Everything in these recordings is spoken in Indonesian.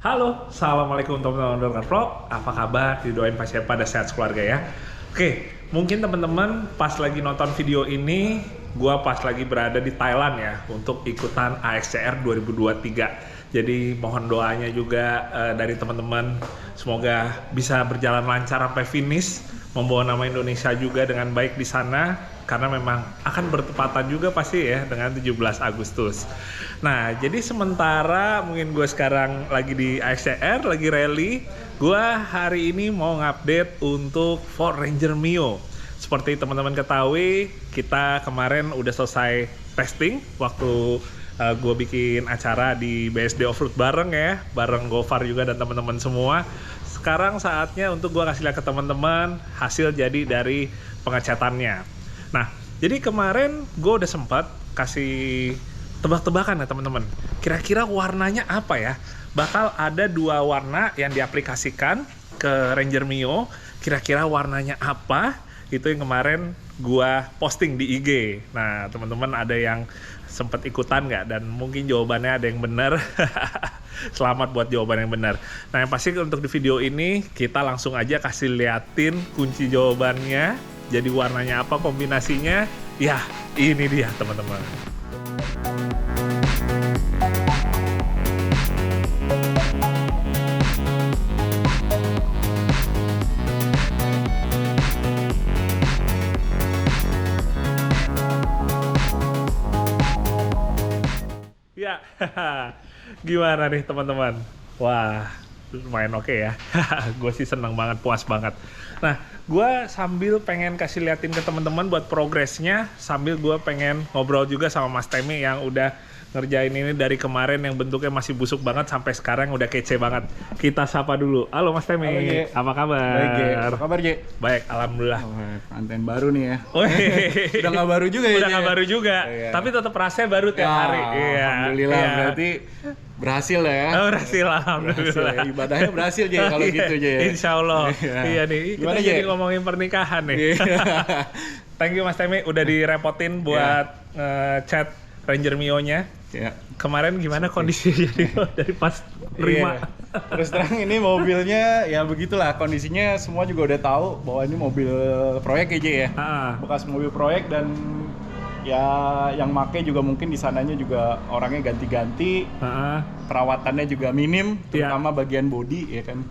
Halo, assalamualaikum teman-teman Dolkar Vlog. Apa kabar? Didoain pasti pada sehat keluarga ya. Oke, mungkin teman-teman pas lagi nonton video ini, gua pas lagi berada di Thailand ya untuk ikutan AXCR 2023. Jadi mohon doanya juga dari teman-teman, semoga bisa berjalan lancar sampai finish, membawa nama Indonesia juga dengan baik di sana, karena memang akan bertepatan juga pasti ya dengan 17 Agustus. Nah, jadi sementara mungkin gue sekarang lagi di AXCR, lagi rally, gue hari ini mau ngupdate untuk Ford Ranger Mio. Seperti teman-teman ketahui, kita kemarin udah selesai testing waktu gue bikin acara di BSD Offroad bareng ya, bareng Gofar juga dan teman-teman semua. Sekarang saatnya untuk gue kasih lihat ke teman-teman hasil jadi dari pengecatannya. Nah, jadi kemarin gue udah sempat kasih tebak-tebakan ya teman-teman. Kira-kira warnanya apa ya? Bakal ada 2 warna yang diaplikasikan ke Ranger Mio. Kira-kira warnanya apa? Itu yang kemarin gua posting di IG. Nah, teman-teman ada yang sempat ikutan nggak? Dan mungkin jawabannya ada yang benar. Selamat buat jawaban yang benar. Nah, yang pasti untuk di video ini kita langsung aja kasih liatin kunci jawabannya. Jadi warnanya apa, kombinasinya? Ya, ini dia teman-teman. Ya, gimana nih teman-teman? Wah, lumayan oke ya. Gue sih seneng banget, puas banget. Nah, gue sambil pengen kasih liatin ke teman-teman buat progresnya, sambil gue pengen ngobrol juga sama Mas Temi yang udah ngerjain ini dari kemarin yang bentuknya masih busuk banget sampai sekarang udah kece banget. Kita sapa dulu. Halo Mas Temi, halo, apa kabar? Baik, J. Apa kabar, J? Baik, alhamdulillah. Pengantin baru nih ya. Udah nggak baru juga ya? Udah nggak baru juga, iya. Tapi tetap rasanya baru tiap hari. Iya. Alhamdulillah, iya. berarti berhasil ya. Oh, berhasil, alhamdulillah. Berhasil, ya. Ibadahnya berhasil, J, kalau gitu, J. Insya Allah. Iya nih, gimana, kita jadi ngomongin pernikahan nih. Thank you Mas Temi, udah direpotin buat chat Ranger Mio-nya. Ya. Kemarin gimana kondisinya dari pas terima? Terus terang ini mobilnya ya begitulah kondisinya, semua juga udah tahu bahwa ini mobil proyek ya, J ya. Bekas mobil proyek dan ya yang make juga mungkin di sananya juga orangnya ganti-ganti. Perawatannya juga minim, terutama bagian bodi ya kan.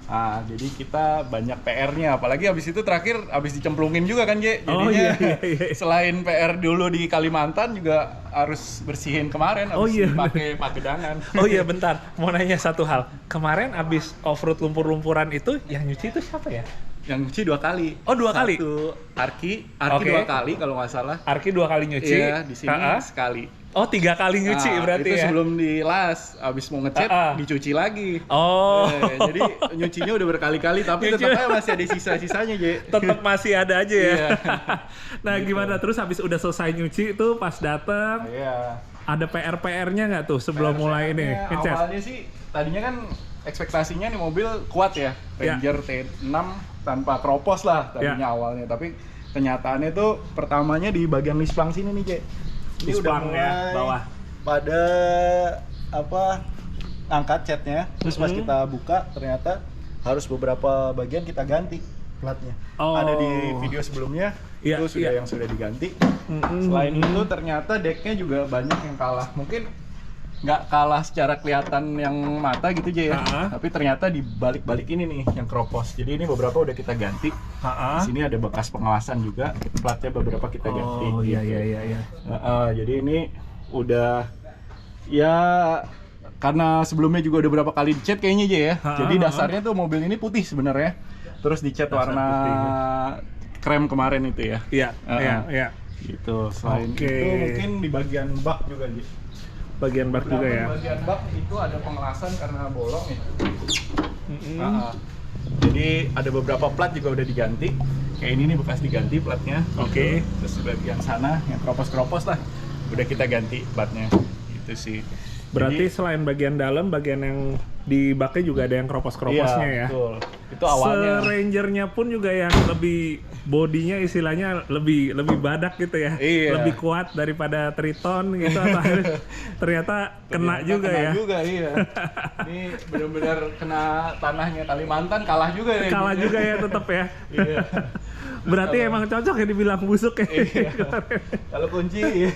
Nah, jadi kita banyak PR-nya, apalagi habis itu terakhir habis dicemplungin juga kan, J. Jadinya selain PR dulu di Kalimantan juga harus bersihin kemarin habis pakai pagedangan. Oh iya, bentar, mau nanya satu hal. Kemarin habis off-road lumpur-lumpuran itu yang nyuci itu siapa ya? Yang nyuci 2 kali. Oh, 2 kali? Satu Arki 2 kali kalau nggak salah. Arki 2 kali nyuci. Iya, di sini sekali. Oh, 3 kali nyuci berarti itu ya? sebelum dilas, habis mau ngecat dicuci lagi. Oh. Jadi nyucinya udah berkali-kali, tapi tetap aja masih ada sisa-sisanya, J. Tetap masih ada aja ya. Iya. Nah, gitu. Gimana terus habis udah selesai nyuci itu pas dateng? Iya. Ada PR-PR-nya nggak tuh sebelum mulai ini ngecat? Awalnya sih tadinya kan ekspektasinya nih mobil kuat ya, Ranger T6 tanpa kropos lah tadinya awalnya, tapi kenyataannya tuh pertamanya di bagian lisplang sini nih, J. Ini udah mulai bawah pada apa angkat catnya, terus pas kita buka ternyata harus beberapa bagian kita ganti platnya. Ada di video sebelumnya itu sudah yang sudah diganti. Selain itu ternyata decknya juga banyak yang kalah. Mungkin nggak kalah secara kelihatan yang mata gitu aja ya, tapi ternyata di balik-balik ini nih yang kropos. Jadi ini beberapa udah kita ganti. Di sini ada bekas pengawasan juga, platnya beberapa kita ganti. Oh iya. Jadi ini udah ya karena sebelumnya juga udah berapa kali dicat kayaknya aja ya. Jadi dasarnya tuh mobil ini putih sebenarnya. Terus dicat warna krem kemarin itu ya. Iya. Gitu. Selain itu mungkin di bagian bak juga aja. Bagian bak juga ya. Bagian bak itu ada pengelasan karena bolong ya. Jadi ada beberapa plat juga udah diganti. Kayak ini nih bekas diganti platnya. Terus bagian sana yang kropos-kropos lah udah kita ganti platnya. Itu sih. Berarti jadi, selain bagian dalam, bagian yang di baknya juga ada yang keropos-keroposnya ya. Betul. Itu awalnya. Rangernya pun juga yang lebih bodinya istilahnya lebih badak gitu ya. Iya. Lebih kuat daripada Triton gitu atau ternyata kena juga kena ya. juga iya. Ini benar-benar kena tanahnya Kalimantan kalah juga ya. Kalah juga ya tetap ya. Iya. Berarti emang cocok ya dibilang busuk ya. Iya. Kalau kunci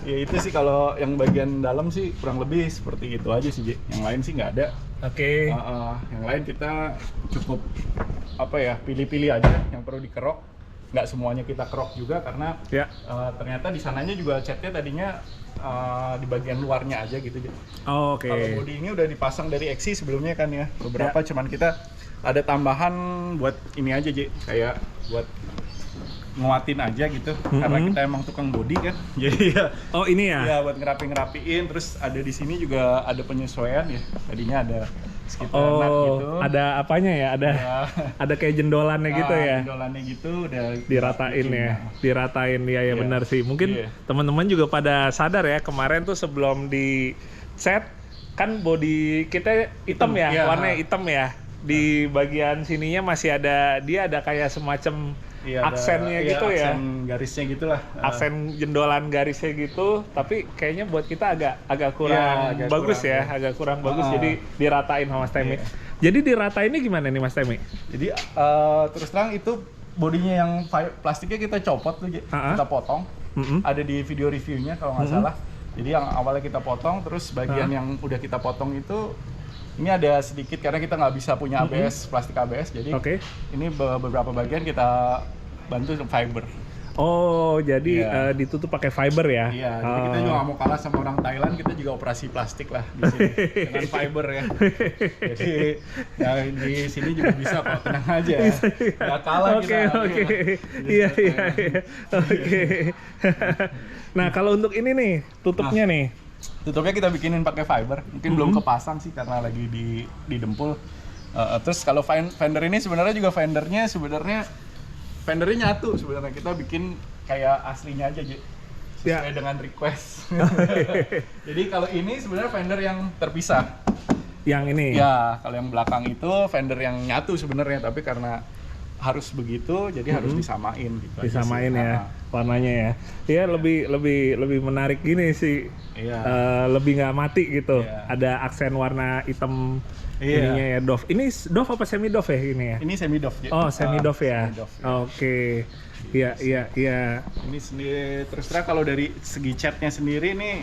ya itu sih kalau yang bagian dalam sih kurang lebih seperti itu aja sih, J. Yang lain sih nggak ada. Oke. Yang lain kita cukup apa ya, pilih-pilih aja yang perlu dikerok. Nggak semuanya kita kerok juga karena Ya. ternyata di sananya juga catnya tadinya di bagian luarnya aja gitu. Oh, oke. Kalau bodi ini udah dipasang dari Exi sebelumnya kan ya. Beberapa cuman kita ada tambahan buat ini aja, J. Kayak buat nguatin aja gitu. Karena kita emang tukang bodi kan. Jadi ya. Oh, ini ya. Ya buat ngerapiin, terus ada di sini juga ada penyesuaian ya. Tadinya ada sekitar nut gitu. Ada apanya ya? Ada kayak jendolannya gitu ya. Jendolannya gitu udah Diratain ya. Diratain ya Iya. benar sih. Mungkin teman-teman juga pada sadar ya, kemarin tuh sebelum di set kan body kita hitam ya, Iya. warnanya hitam ya. Di bagian sininya masih ada kayak semacam aksennya gitu ya. Aksen garisnya gitulah. Aksen jendolan garisnya gitu, tapi kayaknya buat kita agak kurang agak bagus kurang, ya, agak kurang bagus. Jadi diratain sama Mas Temi. Iya. Jadi diratainnya gimana nih Mas Temi? Jadi terus terang itu bodinya yang plastiknya kita copot tuh, kita potong. Ada di video reviewnya kalau nggak salah. Jadi yang awalnya kita potong, terus bagian yang udah kita potong itu ini ada sedikit karena kita nggak bisa punya ABS, plastik ABS. Jadi ini beberapa bagian kita bantu fiber. Oh, jadi ditutup pakai fiber ya? Iya, jadi kita juga nggak mau kalah sama orang Thailand, kita juga operasi plastik lah di sini dengan fiber ya. Jadi ya, di sini juga bisa kok, tenang aja. Nggak kalah kita. Oke. Iya. Oke. Nah, kalau untuk ini nih, tutupnya nih. Tutupnya kita bikinin pakai fiber, mungkin belum kepasang sih karena lagi di dempul. Terus kalau fender ini sebenarnya juga fendernya nyatu sebenarnya, kita bikin kayak aslinya aja sesuai dengan request. Jadi kalau ini sebenarnya fender yang terpisah. Yang ini? Ya, kalau yang belakang itu fender yang nyatu sebenarnya, tapi karena harus begitu, jadi harus disamain gitu. Disamain ya warnanya ya. Iya, lebih menarik gini sih. Iya. Lebih nggak mati gitu. Iya. Ada aksen warna hitam ininya ya, doff. Ini doff apa semi doff ya ini ya? Ini semi doff. Oh, semi doff ya. Semi doff, ya. Oke. Iya. Ini sendiri terus terang kalau dari segi catnya sendiri nih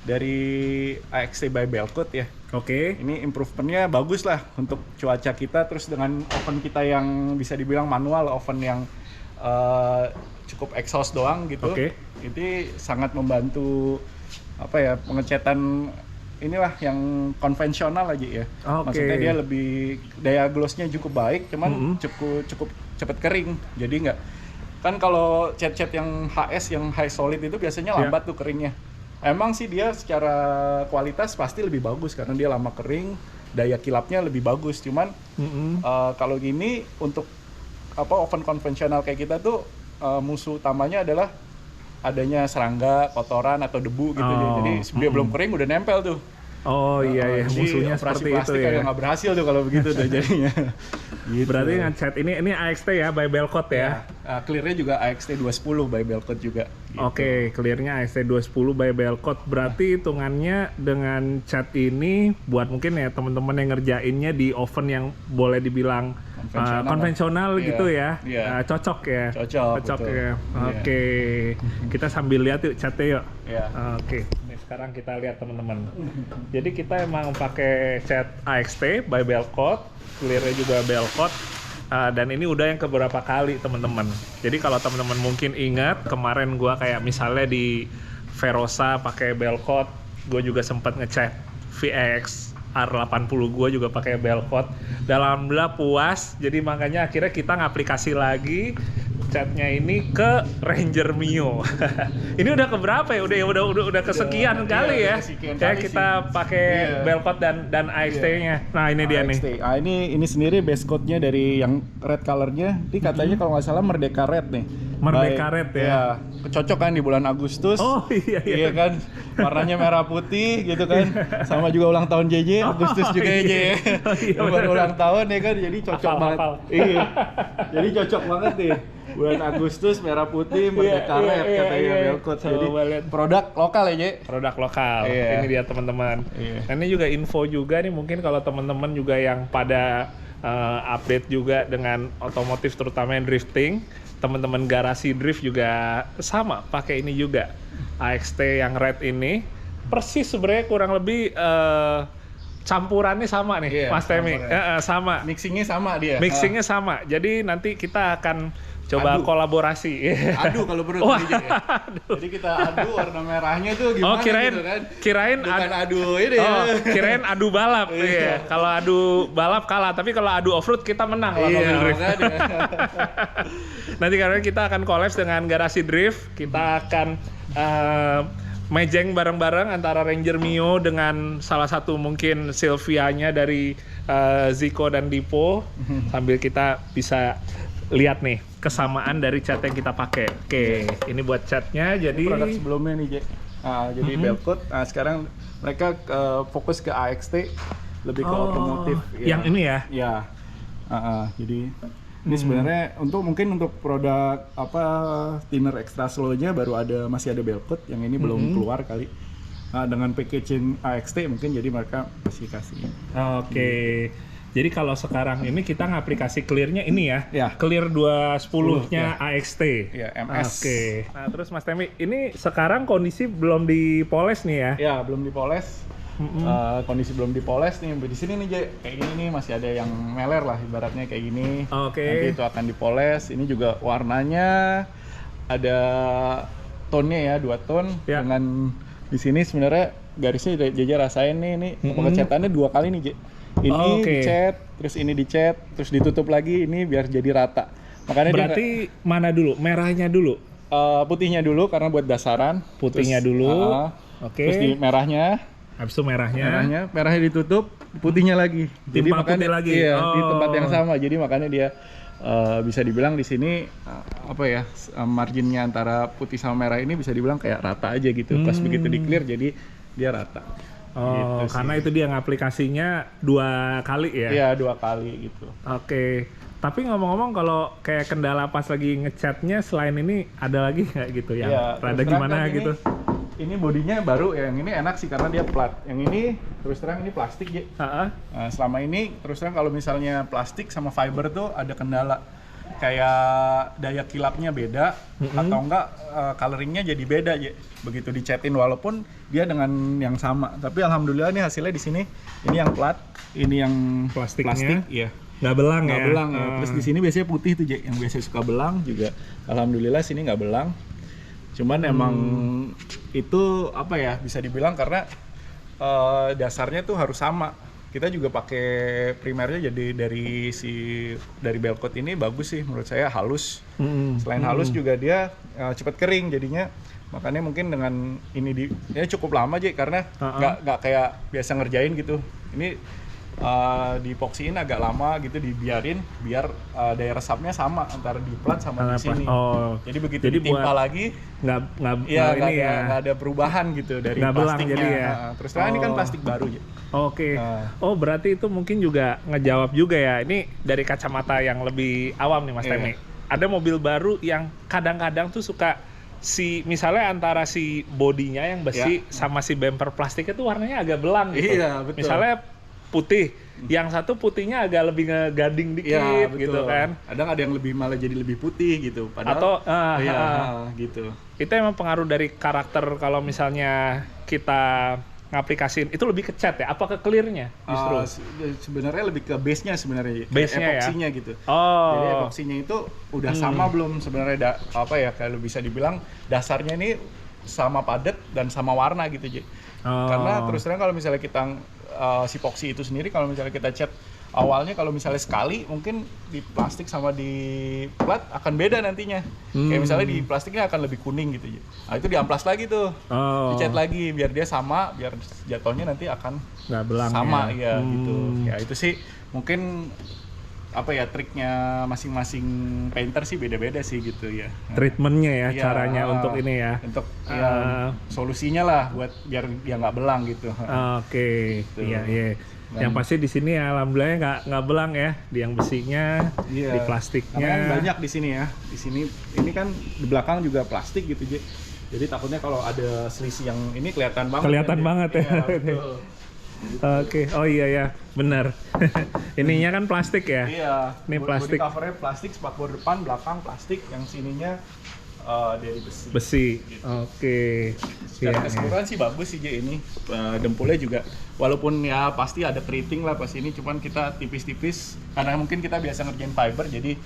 dari AXT by Belcoat ya. Oke. Ini improvementnya bagus lah untuk cuaca kita, terus dengan oven kita yang bisa dibilang manual, oven yang cukup exhaust doang gitu. Ini sangat membantu apa ya, pengecatan inilah yang konvensional aja ya. Maksudnya dia lebih daya glossnya cukup baik, cuman cukup cepet kering. Jadi nggak, kan kalau cat-cat yang HS yang high solid itu biasanya lambat tuh keringnya. Emang sih dia secara kualitas pasti lebih bagus karena dia lama kering, daya kilapnya lebih bagus. Cuman kalau gini untuk oven konvensional kayak kita tuh musuh utamanya adalah adanya serangga, kotoran atau debu gitu. Jadi dia belum kering udah nempel tuh. Oh iya, musuhnya seperti itu ya. Nggak berhasil tuh kalau begitu tuh jadinya. Gitu. Berarti ngecat ini AXT ya by Belcoat ya. Clearnya juga AXT 210 by Belcoat juga. Gitu. Oke, clearnya AXT 210 by Belcoat. Berarti hitungannya dengan cat ini buat mungkin ya teman-teman yang ngerjainnya di oven yang boleh dibilang konvensional gitu ya. Cocok ya. Cocok ya. Oke. Kita sambil lihat yuk catnya yuk. Oke. Sekarang kita lihat teman-teman. Jadi kita emang pakai cat AXT by Belcoat, clearnya juga Belcoat. Dan ini udah yang keberapa kali teman-teman. Jadi kalau teman-teman mungkin ingat kemarin gua kayak misalnya di Verosa pakai Belcoat, gue juga sempat ngecat VX R80 gue juga pakai Belcoat. Alhamdulillah puas. Jadi makanya akhirnya kita ngaplikasi lagi catnya ini ke Ranger Mio. Ini udah keberapa ya? Udah kesekian kali ya. Ya kita pakai Belcoat dan AXT-nya. Nah, ini dia nih. Ini sendiri base coat-nya dari yang red color-nya. Ini katanya kalau nggak salah Merdeka Red nih. Merdeka Red ya. Cocok kan di bulan Agustus. Oh iya. Iya kan, warnanya merah putih gitu kan. Sama juga ulang tahun JJ, Agustus juga ya JJ. Iya, Baru ulang tahun ya kan, jadi cocok banget. Iya. Jadi cocok banget nih. Bulan Agustus merah putih Merdeka Red katanya Belkut. Jadi produk lokal ya, J. Produk lokal. Ini dia teman-teman. Nah, ini juga info juga nih, mungkin kalau teman-teman juga yang pada update juga dengan otomotif terutama yang drifting, teman-teman garasi drift juga sama pakai ini juga. AXT yang red ini persis sebenarnya kurang lebih campurannya sama nih, Mas Temi. Sama. Mixingnya sama dia. Mixingnya sama. Jadi nanti kita akan coba kolaborasi. Adu kalau perlu. Jadi kita adu warna merahnya tuh gimana gitu kan. Kirain bukan adu ini ya. Kirain adu balap. Iya. Kalau adu balap kalah, tapi kalau adu off-road kita menang lah mobil drift. Nanti karena kita akan collab dengan garasi drift, kita akan mejeng bareng-bareng antara Ranger Mio dengan salah satu mungkin Silvianya dari Zico dan Dipo, sambil kita bisa lihat nih kesamaan dari cat yang kita pakai. Oke, ini buat catnya. Jadi produk sebelumnya nih, Jack. Jadi Belkut. Sekarang mereka fokus ke AXT, lebih ke otomotif. Yang ini ya? Ya. Jadi ini sebenarnya mungkin untuk produk thinner extra slow-nya masih ada Belkut, yang ini belum keluar kali. Dengan packaging AXT mungkin jadi mereka masih kasih. Oke. Jadi kalau sekarang ini kita ngaplikasi clear-nya ini ya, clear 210-nya AXT. Ya, MS. Oke. Nah terus Mas Temi, ini sekarang kondisi belum dipoles nih ya? Ya, belum dipoles. Kondisi belum dipoles nih. Di sini nih, Jay, kayak gini nih masih ada yang meler lah ibaratnya kayak gini. Nanti itu akan dipoles. Ini juga warnanya ada tone-nya ya, 2 tone dengan di sini sebenarnya garisnya JJ rasain nih, ini pengecatannya 2 kali nih, Jay. Ini dicat, terus ini dicat, terus ditutup lagi, ini biar jadi rata. Makanya berarti mana dulu? Merahnya dulu? Putihnya dulu karena buat dasaran. Putihnya dulu. Terus di merahnya. Habis itu merahnya ditutup, putihnya lagi. Jadi makanya lagi. Iya, di tempat yang sama. Jadi makanya dia bisa dibilang di sini marginnya antara putih sama merah ini bisa dibilang kayak rata aja gitu. Pas begitu di clear jadi dia rata. Gitu karena itu dia ngaplikasinya 2 kali ya? Iya, 2 kali gitu. Oke. Tapi ngomong-ngomong kalau kayak kendala pas lagi ngecatnya selain ini ada lagi nggak gitu ya? Rada gimana gitu? Ini bodinya baru, yang ini enak sih karena dia plat. Yang ini terus terang ini plastik ya. Nah, selama ini terus terang kalau misalnya plastik sama fiber tuh ada kendala. Kayak daya kilapnya beda atau enggak coloringnya jadi beda ya. Begitu dicetin walaupun dia dengan yang sama. Tapi alhamdulillah ini hasilnya di sini ini yang plat, ini yang plastik, iya. Nggak belang ya? Nggak belang ya. Terus di sini biasanya putih tuh, Jack. Yang biasanya suka belang juga. Alhamdulillah sini nggak belang. Cuman emang itu bisa dibilang karena dasarnya tuh harus sama. Kita juga pakai primernya jadi dari Belkut ini bagus sih menurut saya, halus. Selain halus juga dia cepat kering jadinya. Makanya mungkin dengan ini cukup lama aja karena nggak kayak biasa ngerjain gitu. Ini dipoksiin agak lama gitu, dibiarin biar daya resapnya sama antara di plat sama di sini. Jadi begitu ditimpa lagi nggak ada perubahan gitu dari plastiknya. Jadi ya. Terus terang ini kan plastik baru ya. Berarti itu mungkin juga ngejawab juga ya. Ini dari kacamata yang lebih awam nih Mas Temi. Ada mobil baru yang kadang-kadang tuh suka misalnya antara si bodinya yang besi sama si bumper plastiknya tuh warnanya agak belang gitu. Iya, betul. Misalnya putih, yang satu putihnya agak lebih ngegading dikit gitu kan. Ada yang malah jadi lebih putih gitu. Padahal gitu. Itu emang pengaruh dari karakter kalau misalnya kita ngaplikasiin itu lebih ke cat ya? Apa ke clear-nya justru? Sebenarnya lebih ke base-nya sebenarnya. Base-nya epoksinya gitu. Jadi epoksinya itu udah sama belum sebenarnya kalau bisa dibilang dasarnya ini sama padat dan sama warna gitu, Ji. Karena terus terang kalau misalnya kita si epoksi itu sendiri kalau misalnya kita cat awalnya kalau misalnya sekali mungkin di plastik sama di plat akan beda nantinya. Kayak misalnya di plastiknya akan lebih kuning gitu. Nah itu diamplas lagi tuh, dicat lagi biar dia sama, biar jatuhnya nanti akan nggak belang sama ya gitu. Ya itu sih mungkin apa ya, triknya masing-masing painter sih beda-beda sih gitu ya. Treatmentnya ya, Iya, caranya untuk ini ya. Untuk ya, solusinya lah buat biar dia nggak belang gitu. Oke, Gitu. iya iya. Yang pasti di sini ya alhamdulillah nggak belang ya, di yang besinya, Iya. di plastiknya. Karena kan banyak di sini ya. Di sini ini kan di belakang juga plastik gitu, jadi takutnya kalau ada selisih yang ini kelihatan banget. Kelihatan kan, banget ya. Iya, betul. Oke, oh iya ya, benar. Ininya kan plastik ya. Iya. Ini plastik. Body covernya plastik, spakbor depan, belakang plastik, yang sininya dari besi. Besi. Oke. Secara Iya, keseluruhan sih bagus sih ini. Dempulnya juga, walaupun ya pasti ada keriting lah pas ini, cuman kita tipis-tipis karena mungkin kita biasa ngerjain fiber, jadi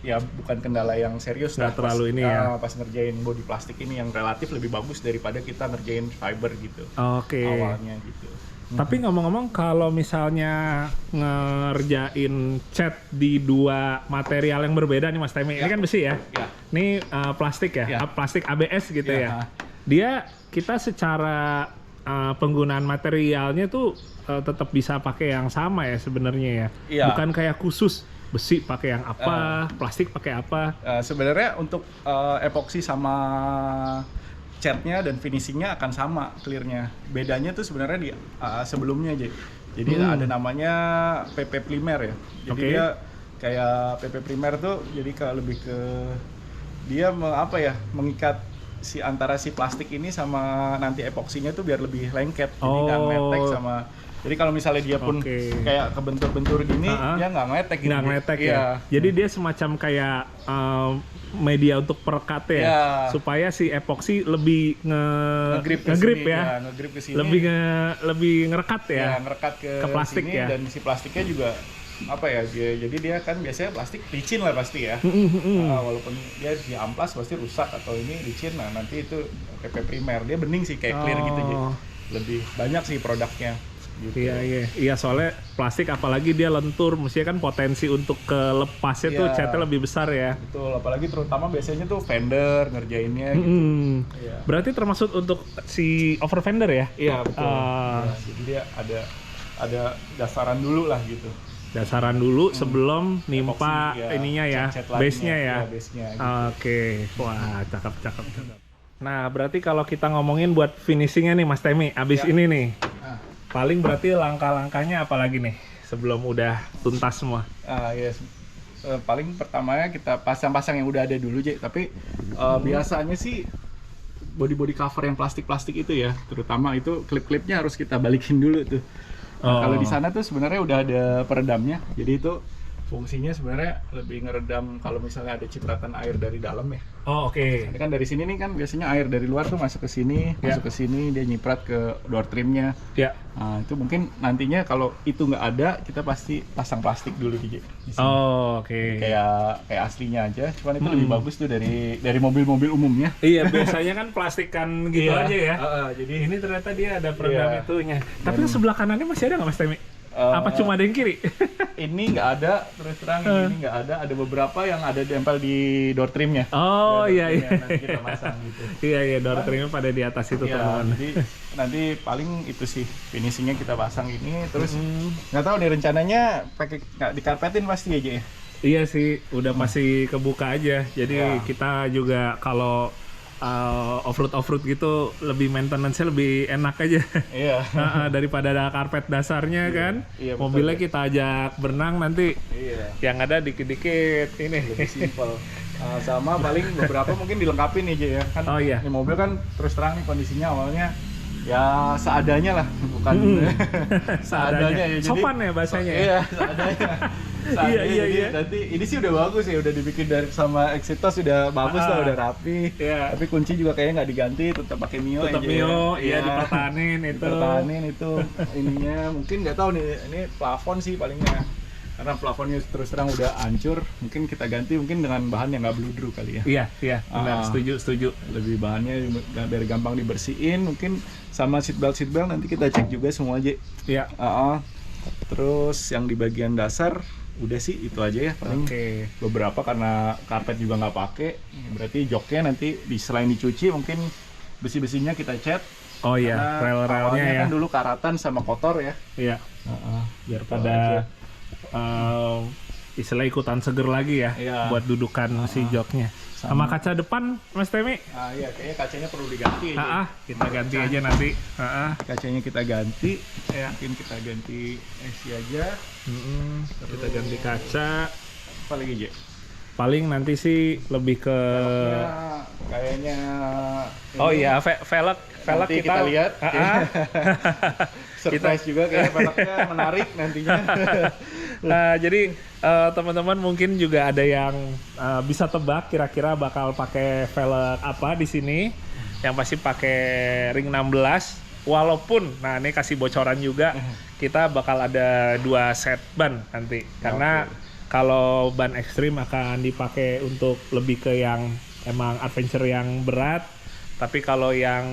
ya bukan kendala yang serius. Nggak terlalu ini ya. Pas ngerjain body plastik ini yang relatif lebih bagus daripada kita ngerjain fiber gitu. Oke. Awalnya gitu. Tapi ngomong-ngomong, kalau misalnya ngerjain cat di dua material yang berbeda nih Mas Temi, ini kan besi ya? Ya. Ini plastik ya? Ya. Plastik ABS gitu Ya. ya? Dia, kita secara penggunaan materialnya tuh tetap bisa pakai yang sama ya sebenarnya ya? Iya. Bukan kayak khusus besi pakai yang apa, plastik pakai apa? Sebenarnya untuk epoksi sama catnya dan finishingnya akan sama clearnya. Bedanya tuh sebenarnya di sebelumnya aja. Jadi ada namanya PP primer ya. Jadi Oke. dia kayak PP primer tuh jadi lebih ke dia mengikat si antara si plastik ini sama nanti epoksinya tuh biar lebih lengket. Jadi nggak ngetek sama. Jadi kalau misalnya dia pun kayak kebentur-bentur gini, dia nggak ngetek gitu. Nggak ngetek Iya. ya? Jadi dia semacam kayak media untuk perekat ya, supaya si epoksi lebih ngegrip ya, ngegrip ke sini. lebih ngerekat ya, Ngerekat ke plastik sini, ya. dan si plastiknya juga jadi dia kan biasanya plastik licin lah pasti ya. Walaupun dia di amplas pasti rusak atau ini licin, nah nanti itu PP primer dia bening sih kayak clear gitu, jadi lebih banyak sih produknya. Gitu. Iya, soalnya plastik apalagi dia lentur, mestinya kan potensi untuk kelepasnya tuh catnya lebih besar ya. Betul, apalagi terutama biasanya tuh vendor ngerjainnya gitu. Iya. Berarti termasuk untuk si over fender ya? Iya betul. Jadi dia ada dasaran dulu lah gitu. Dasaran dulu sebelum nimpa Epoksi, ininya ya, cat-cat base-nya ya. Iya, base-nya gitu. Oke, wah cakep. Nah berarti kalau kita ngomongin buat finishingnya nih Mas Temi, abis ini nih, paling berarti langkah-langkahnya apa lagi nih sebelum udah tuntas semua? Yes. Paling pertamanya kita pasang-pasang yang udah ada dulu, tapi biasanya sih body cover yang plastik-plastik itu ya, terutama itu klip-klipnya harus kita balikin dulu tuh. Kalau di sana tuh sebenarnya udah ada peredamnya, jadi itu fungsinya sebenarnya lebih ngeredam kalau misalnya ada cipratan air dari dalam ya. Oh oke. Ini kan dari sini nih kan biasanya air dari luar tuh masuk ke sini, dia nyiprat ke door trimnya. Ya. Nah, itu mungkin nantinya kalau itu nggak ada, kita pasti pasang plastik dulu di sini. Oh oke. Kayak aslinya aja, cuman itu lebih bagus tuh dari mobil-mobil umumnya. Iya, biasanya kan plastikan gitu aja ya. Jadi Ini ternyata dia ada peredam itunya. Tapi sebelah kanannya masih ada nggak Mas Temi? Apa cuma ada yang kiri? Ini nggak ada, terus terang ini nggak ada. Ada beberapa yang ada tempel di door trimnya. Oh iya. Nanti kita pasang gitu. Iya, door trimnya pada di atas itu teman-teman. Jadi nanti paling itu sih finishingnya kita pasang ini, terus nggak tahu nih rencananya pakai nggak dikarpetin pasti aja ya. Iya sih, udah pasti kebuka aja. Jadi kita juga kalau off-road gitu lebih maintenance-nya lebih enak aja. Iya. Daripada ada karpet dasarnya kan. Iya, mobilnya kita ajak berenang nanti. Iya. Yang ada dikit-dikit ini. Lebih simpel. Sama paling beberapa mungkin dilengkapi nih aja ya kan. Oh iya. Ini mobil kan terus terang nih kondisinya awalnya ya seadanya lah, bukan seadanya ya. Jadi, sopan ya bahasanya. Iya, seadanya. Iya. Nanti ini sih udah bagus ya, udah dibikin dari sama Exitos udah bagus lah, udah rapi. Iya. Tapi kunci juga kayaknya nggak diganti, tetap pakai Mio aja. Tetap Mio, iya dipertahanin itu. Dipertahanin itu ininya mungkin nggak tahu nih, ini plafon sih palingnya. Karena plafonnya terus terang udah hancur, mungkin kita ganti mungkin dengan bahan yang nggak bludru kali ya. Iya, benar, setuju. Lebih bahannya biar gampang dibersihin, mungkin sama seat belt nanti kita cek juga semua aja. Iya. Terus yang di bagian dasar udah sih itu aja ya paling. Beberapa karena karpet juga nggak pakai, berarti joknya nanti selain dicuci mungkin besi-besinya kita cat. Oh iya, rel-relnya ya. Kan dulu karatan sama kotor ya. Iya. Biar pada istilah ikutan seger lagi ya, Iya. buat dudukan si joknya. Sama kaca depan, Mas Temi? Iya, kayaknya kacanya perlu diganti aja. Kita ganti aja nanti. Kacanya kita ganti, mungkin kita ganti esi aja. Kita ganti kaca. Apa lagi, Je? Paling nanti sih lebih ke Kayaknya oh iya, velg nanti kita lihat. Surprise juga kayak velgnya menarik nantinya. Nah, jadi teman-teman mungkin juga ada yang bisa tebak kira-kira bakal pakai velg apa di sini. Yang pasti pakai ring 16. Walaupun, nah ini kasih bocoran juga, kita bakal ada 2 set ban nanti. Karena kalau ban ekstrim akan dipakai untuk lebih ke yang emang adventure yang berat. Tapi kalau yang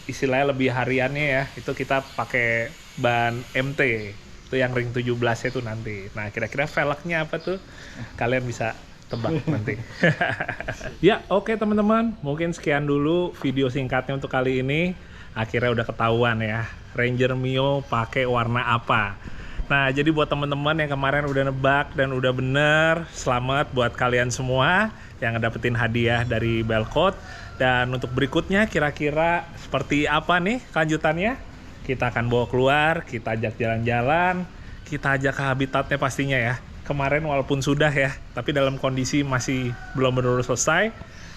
istilahnya lebih hariannya ya, itu kita pakai ban MT. Itu yang ring 17 itu nanti. Nah, kira-kira velgnya apa tuh? Kalian bisa tebak nanti. Ya, oke teman-teman. Mungkin sekian dulu video singkatnya untuk kali ini. Akhirnya udah ketahuan ya, Ranger Mio pakai warna apa. Nah, jadi buat teman-teman yang kemarin udah nebak dan udah bener, selamat buat kalian semua yang ngedapetin hadiah dari Belkot. Dan untuk berikutnya kira-kira seperti apa nih kelanjutannya? Kita akan bawa keluar, kita ajak jalan-jalan, kita ajak ke habitatnya pastinya ya. Kemarin walaupun sudah ya, tapi dalam kondisi masih belum benar-benar selesai.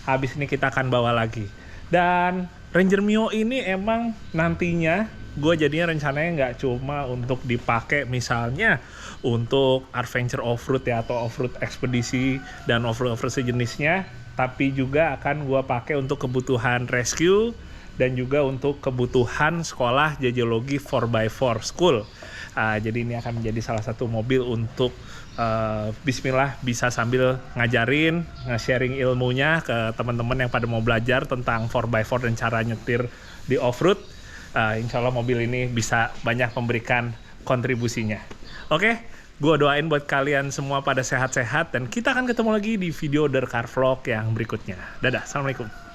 Habis ini kita akan bawa lagi. Dan Ranger Mio ini emang nantinya gue jadinya rencananya nggak cuma untuk dipakai misalnya untuk adventure off-road ya, atau off-road ekspedisi dan off-road sejenisnya, tapi juga akan gue pakai untuk kebutuhan rescue dan juga untuk kebutuhan sekolah geologi 4x4 school. Jadi ini akan menjadi salah satu mobil untuk bismillah bisa sambil ngajarin, nge-sharing ilmunya ke teman-teman yang pada mau belajar tentang 4x4 dan cara nyetir di off-road. Insya Allah mobil ini bisa banyak memberikan kontribusinya. Oke, gue doain buat kalian semua pada sehat-sehat dan kita akan ketemu lagi di video The Car Vlog yang berikutnya. Dadah, assalamualaikum.